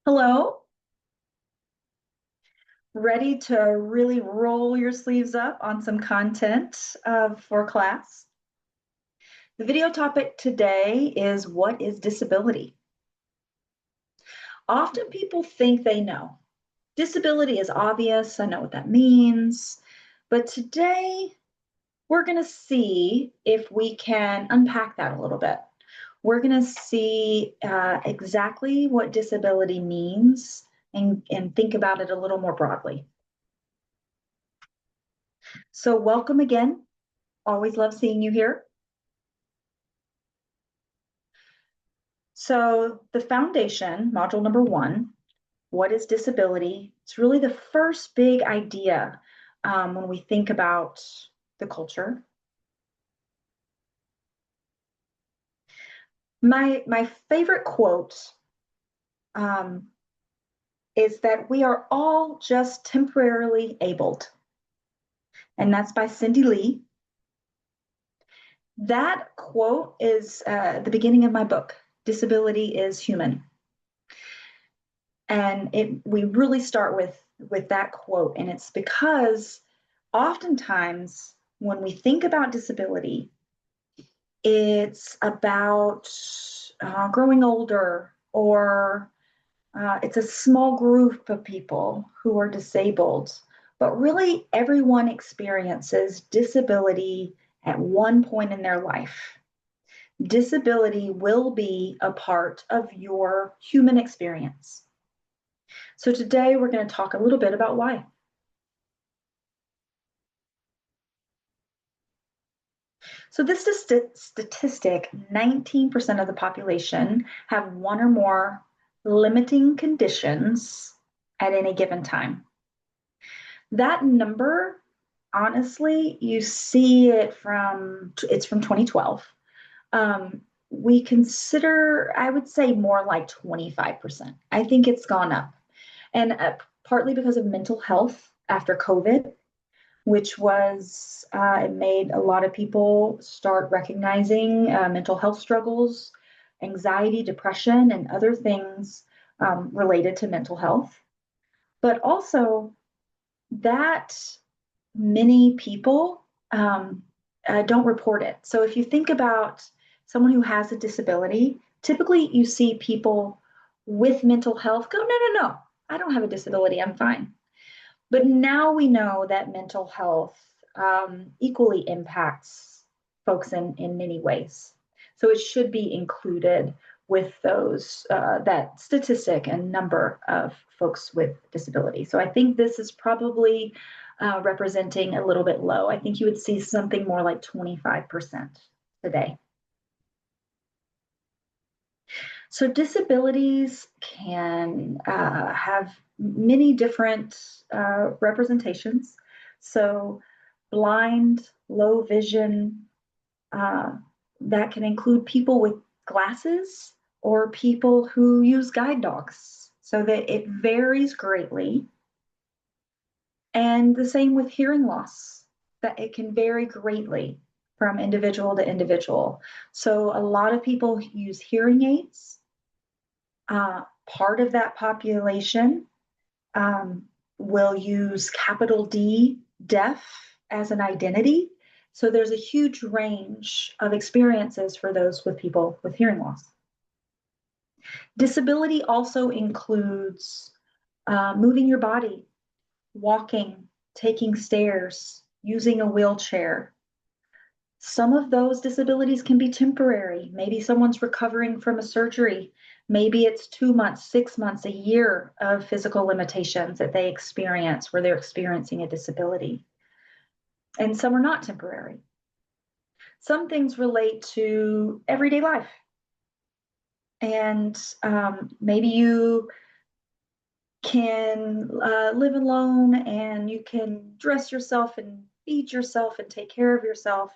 Hello, ready to really roll your sleeves up on some content for class? The video topic today is what is disability? Often people think they know. Disability is obvious, I know what that means. But today we're going to see if we can unpack that a little bit. We're going to see exactly what disability means and think about it a little more broadly. So, welcome again. Always love seeing you here. So, the foundation, module number one, what is disability? It's really the first big idea when we think about the culture. My favorite quote um, is that we are all just temporarily abled, and that's by Cindy Lee. That quote is the beginning of my book, Disability is Human. And we really start with that quote, and it's because oftentimes when we think about disability, it's about growing older, or it's a small group of people who are disabled. But really, everyone experiences disability at one point in their life. Disability will be a part of your human experience. So today we're going to talk a little bit about why. So this is statistic, 19% of the population have one or more limiting conditions at any given time. That number, honestly, you see it's from 2012. We consider, I would say, more like 25%. I think it's gone up. And partly because of mental health after COVID, which was, it made a lot of people start recognizing mental health struggles, anxiety, depression, and other things related to mental health. But also, that many people don't report it. So if you think about someone who has a disability, typically you see people with mental health go, no, no, no, I don't have a disability, I'm fine. But now we know that mental health equally impacts folks in many ways. So it should be included with those, that statistic and number of folks with disability. So I think this is probably representing a little bit low. I think you would see something more like 25% today. So disabilities can have many different representations. So blind, low vision, uh, that can include people with glasses or people who use guide dogs. So that it varies greatly. And the same with hearing loss, that it can vary greatly from individual to individual. So a lot of people use hearing aids. Part of that population will use capital D, deaf, as an identity. So there's a huge range of experiences for those with people with hearing loss. Disability also includes moving your body, walking, taking stairs, using a wheelchair. Some of those disabilities can be temporary. Maybe someone's recovering from a surgery. Maybe it's 2 months, 6 months, a year of physical limitations that they experience where they're experiencing a disability. And some are not temporary. Some things relate to everyday life. And maybe you can live alone and you can dress yourself and feed yourself and take care of yourself.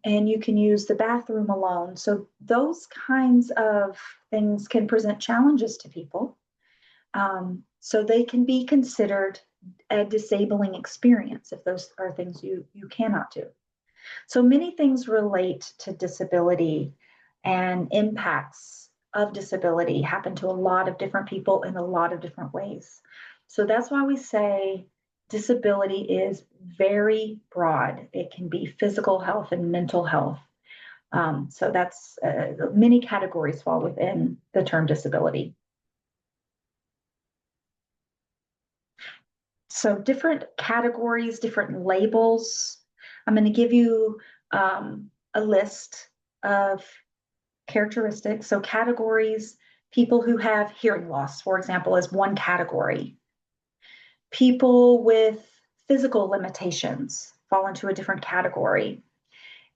And you can use the bathroom alone. So those kinds of things can present challenges to people. So they can be considered a disabling experience if those are things you cannot do. So many things relate to disability and impacts of disability happen to a lot of different people in a lot of different ways. So that's why we say disability is very broad. It can be physical health and mental health. So that's many categories fall within the term disability. So different categories, different labels. I'm going to give you a list of characteristics. So categories, people who have hearing loss, for example, is one category. People with physical limitations fall into a different category.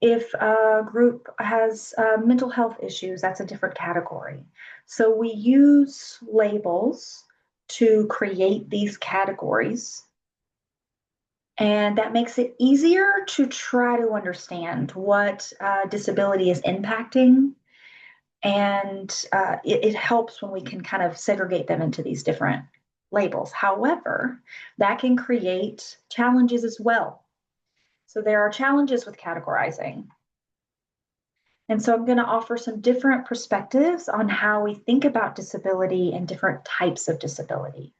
If a group has mental health issues, that's a different category. So we use labels to create these categories. And that makes it easier to try to understand what disability is impacting. And it helps when we can kind of segregate them into these different labels. However, that can create challenges as well. So there are challenges with categorizing. And so I'm going to offer some different perspectives on how we think about disability and different types of disability.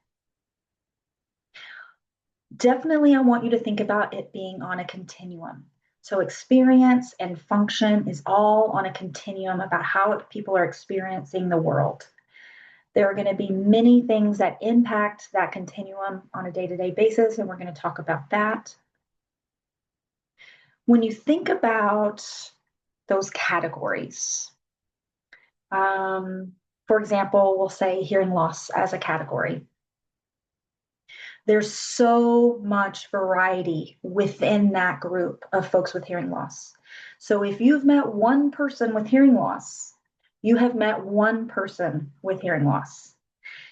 Definitely, I want you to think about it being on a continuum. So experience and function is all on a continuum about how people are experiencing the world. There are going to be many things that impact that continuum on a day-to-day basis, and we're going to talk about that. When you think about those categories, for example, we'll say hearing loss as a category. There's so much variety within that group of folks with hearing loss. So if you've met one person with hearing loss, you have met one person with hearing loss.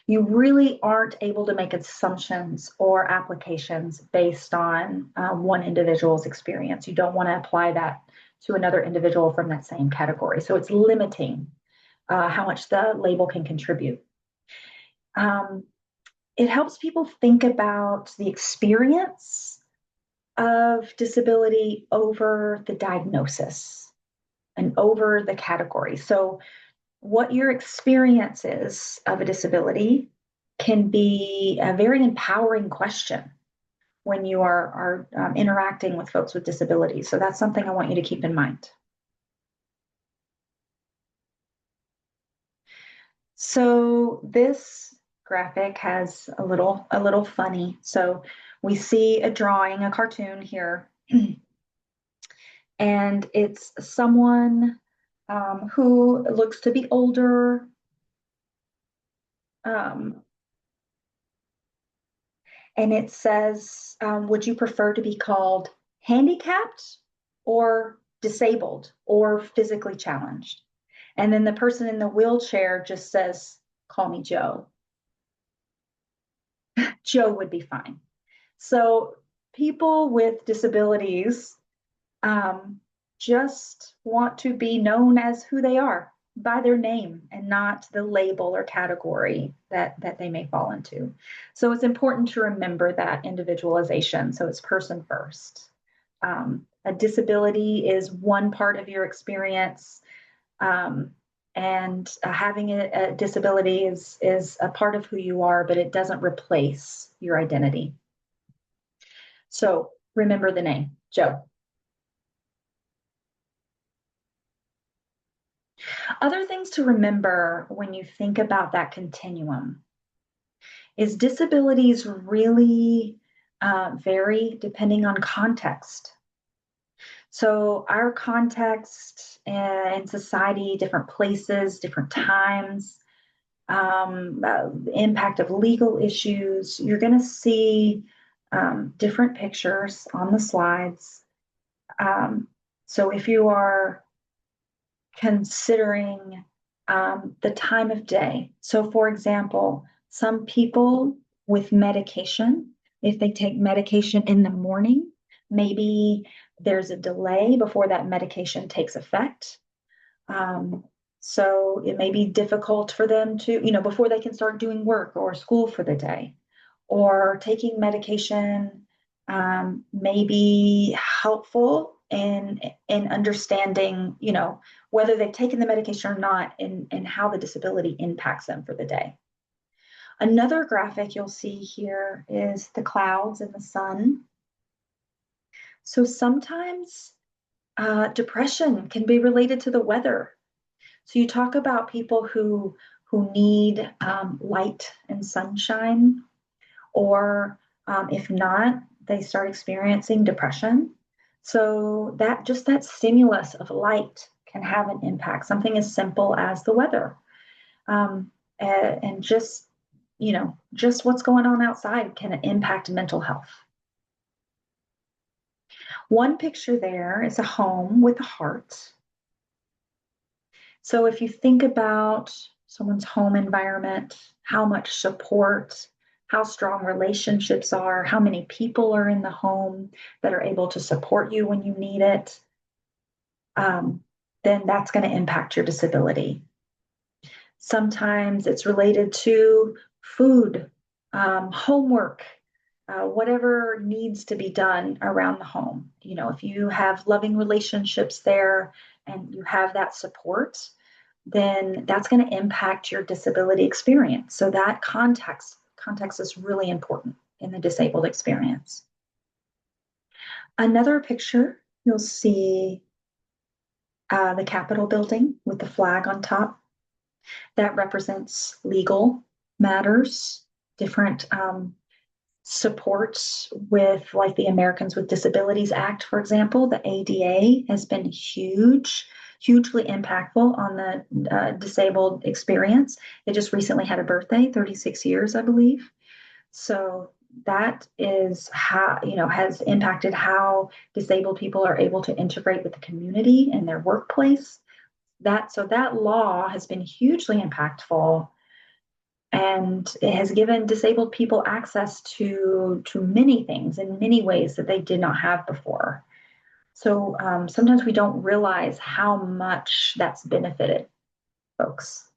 You really aren't able to make assumptions or applications based on one individual's experience. You don't want to apply that to another individual from that same category. So it's limiting how much the label can contribute. It helps people think about the experience of disability over the diagnosis and over the category. So what your experience is of a disability can be a very empowering question when you are interacting with folks with disabilities. So that's something I want you to keep in mind. So this graphic has a little funny. So we see a drawing, a cartoon here, and it's someone who looks to be older. And it says, would you prefer to be called handicapped or disabled or physically challenged? And then the person in the wheelchair just says, call me Joe. Joe would be fine. So people with disabilities just want to be known as who they are by their name and not the label or category that they may fall into. So it's important to remember that individualization. So it's person first. A disability is one part of your experience. And having a disability is a part of who you are, but it doesn't replace your identity. So remember the name, Joe. Other things to remember when you think about that continuum is disabilities really vary depending on context. So our context in society, different places, different times, the impact of legal issues, you're going to see different pictures on the slides. So if you are considering the time of day. So, for example, some people with medication, if they take medication in the morning, maybe there's a delay before that medication takes effect. So it may be difficult for them to, before they can start doing work or school for the day, or taking medication may be helpful in understanding, whether they've taken the medication or not, and how the disability impacts them for the day. Another graphic you'll see here is the clouds and the sun. So sometimes depression can be related to the weather. So you talk about people who need light and sunshine, or if not, they start experiencing depression. So that just that stimulus of light can have an impact. Something as simple as the weather, and just just what's going on outside can impact mental health. One picture there is a home with a heart. So if you think about someone's home environment, how much support, how strong relationships are, how many people are in the home that are able to support you when you need it, then that's going to impact your disability. Sometimes it's related to food, homework, whatever needs to be done around the home. If you have loving relationships there and you have that support, then that's going to impact your disability experience. So that context is really important in the disabled experience. Another picture, you'll see the Capitol building with the flag on top. That represents legal matters, different supports with, like, the Americans with Disabilities Act, for example. The ADA has been hugely impactful on the disabled experience. It just recently had a birthday, 36 years, I believe. So that is how, has impacted how disabled people are able to integrate with the community and their workplace. So that law has been hugely impactful, and it has given disabled people access to many things in many ways that they did not have before. So sometimes we don't realize how much that's benefited folks.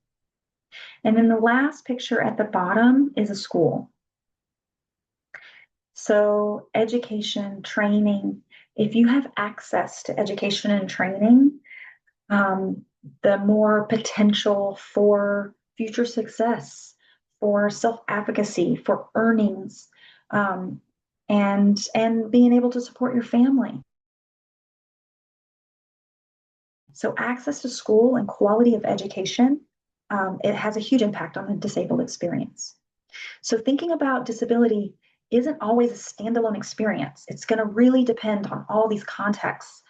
And then the last picture at the bottom is a school. So education, training, if you have access to education and training, the more potential for future success, for self-advocacy, for earnings, and being able to support your family. So access to school and quality of education, it has a huge impact on the disabled experience. So thinking about disability isn't always a standalone experience. It's going to really depend on all these contexts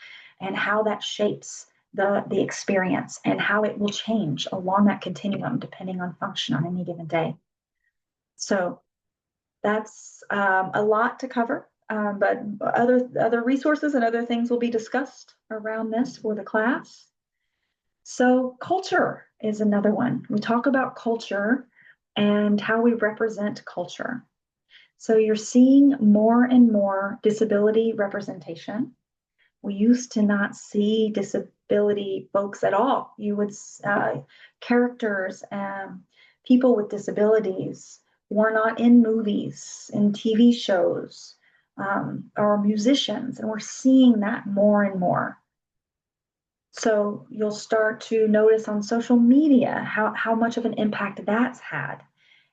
and how that shapes the experience and how it will change along that continuum depending on function on any given day. So that's a lot to cover, but other resources and other things will be discussed around this for the class. So culture is another one. We talk about culture and how we represent culture. So you're seeing more and more disability representation. We used to not see disability folks at all. You would characters and people with disabilities were not in movies, in TV shows, or musicians, and we're seeing that more and more. So you'll start to notice on social media how much of an impact that's had,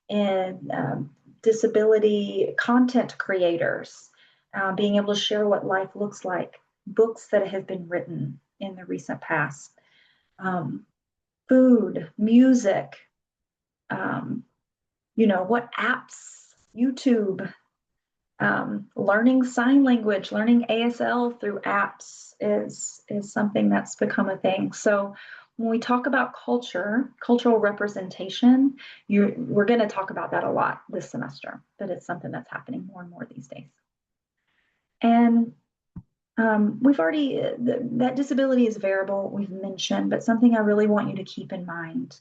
and disability content creators being able to share what life looks like, books that have been written in the recent past, food, music, what apps, YouTube, learning sign language, learning ASL through apps is something that's become a thing. So when we talk about culture, cultural representation, we're going to talk about that a lot this semester, but it's something that's happening more and more these days. And we've already, that disability is variable, we've mentioned, but something I really want you to keep in mind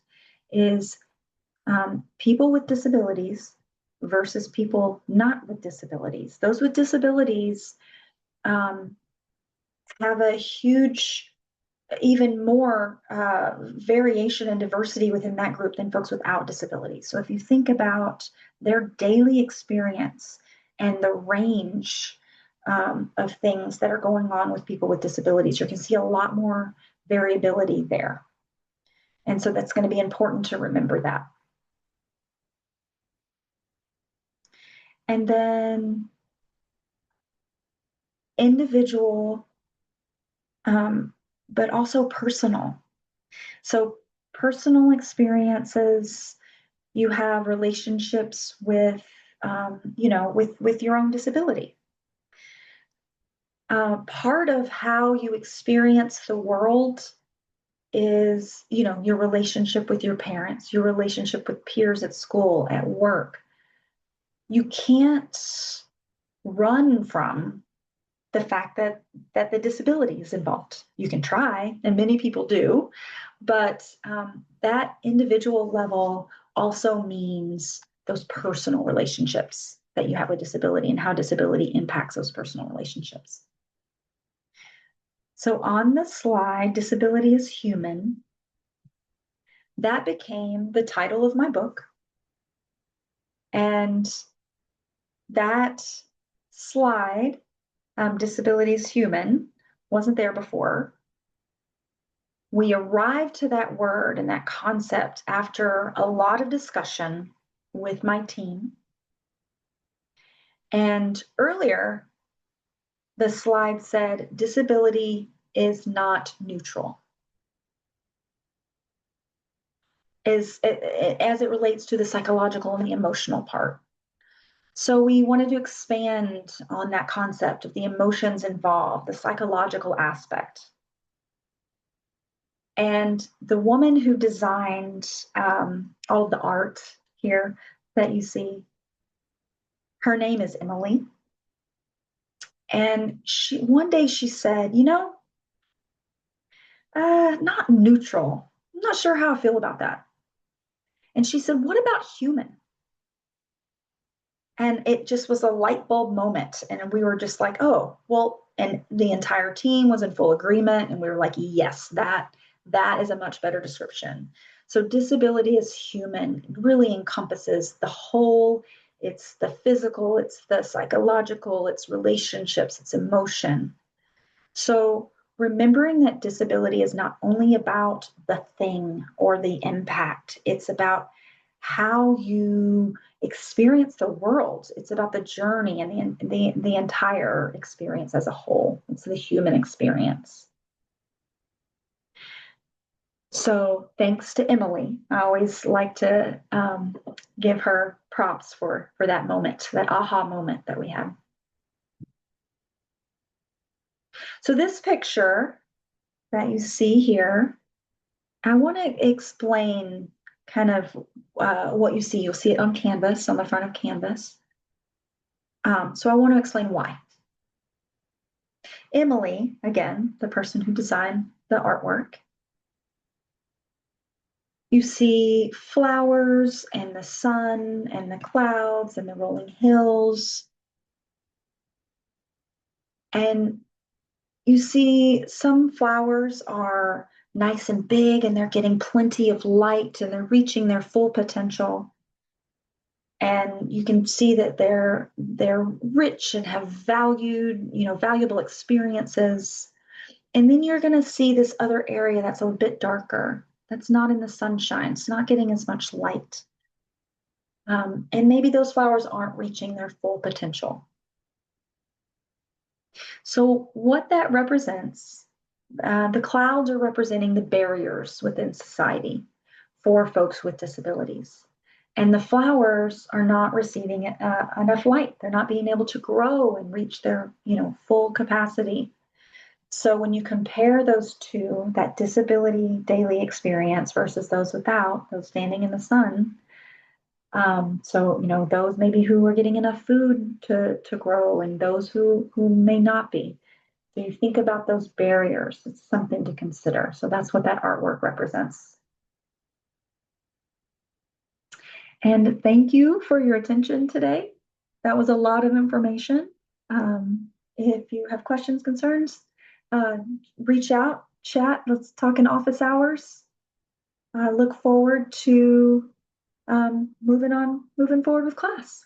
is people with disabilities versus people not with disabilities. Those with disabilities have a huge, even more variation and diversity within that group than folks without disabilities. So if you think about their daily experience and the range of things that are going on with people with disabilities, you can see a lot more variability there. And so that's going to be important to remember that. And then individual, but also personal. So personal experiences, you have relationships with, with your own disability. Part of how you experience the world is, your relationship with your parents, your relationship with peers at school, at work. You can't run from the fact that the disability is involved. You can try, and many people do, but that individual level also means those personal relationships that you have with disability and how disability impacts those personal relationships. So on the slide, Disability is Human, that became the title of my book. And that slide, Disability is Human, wasn't there before. We arrived to that word and that concept after a lot of discussion with my team. And earlier, the slide said, disability is not neutral. As it relates to the psychological and the emotional part. So we wanted to expand on that concept of the emotions involved, the psychological aspect. And the woman who designed all of the art here that you see, her name is Emily. And one day she said, not neutral. I'm not sure how I feel about that. And she said, what about human? And it just was a light bulb moment. And we were just like, oh, well, and the entire team was in full agreement. And we were like, yes, that is a much better description. So disability is human really encompasses the whole. It's the physical, it's the psychological, it's relationships, it's emotion. So remembering that disability is not only about the thing or the impact, it's about how you experience the world. It's about the journey and the entire experience as a whole. It's the human experience. So thanks to Emily. I always like to give her props for that moment, that aha moment that we had. So this picture that you see here, I want to explain kind of what you see. You'll see it on canvas, on the front of canvas. So I want to explain why. Emily, again, the person who designed the artwork, you see flowers and the sun and the clouds and the rolling hills. And you see some flowers are nice and big and they're getting plenty of light and they're reaching their full potential. And you can see that they're rich and have valuable experiences. And then you're going to see this other area that's a bit darker, that's not in the sunshine, it's not getting as much light. And maybe those flowers aren't reaching their full potential. So what that represents, the clouds are representing the barriers within society for folks with disabilities. And the flowers are not receiving enough light. They're not being able to grow and reach their, full capacity. So when you compare those two, that disability daily experience versus those without, those standing in the sun, those maybe who are getting enough food to grow and those who may not be. So you think about those barriers, it's something to consider. So that's what that artwork represents. And thank you for your attention today. That was a lot of information. If you have questions, concerns, reach out, chat, let's talk in office hours. I look forward to moving forward with class.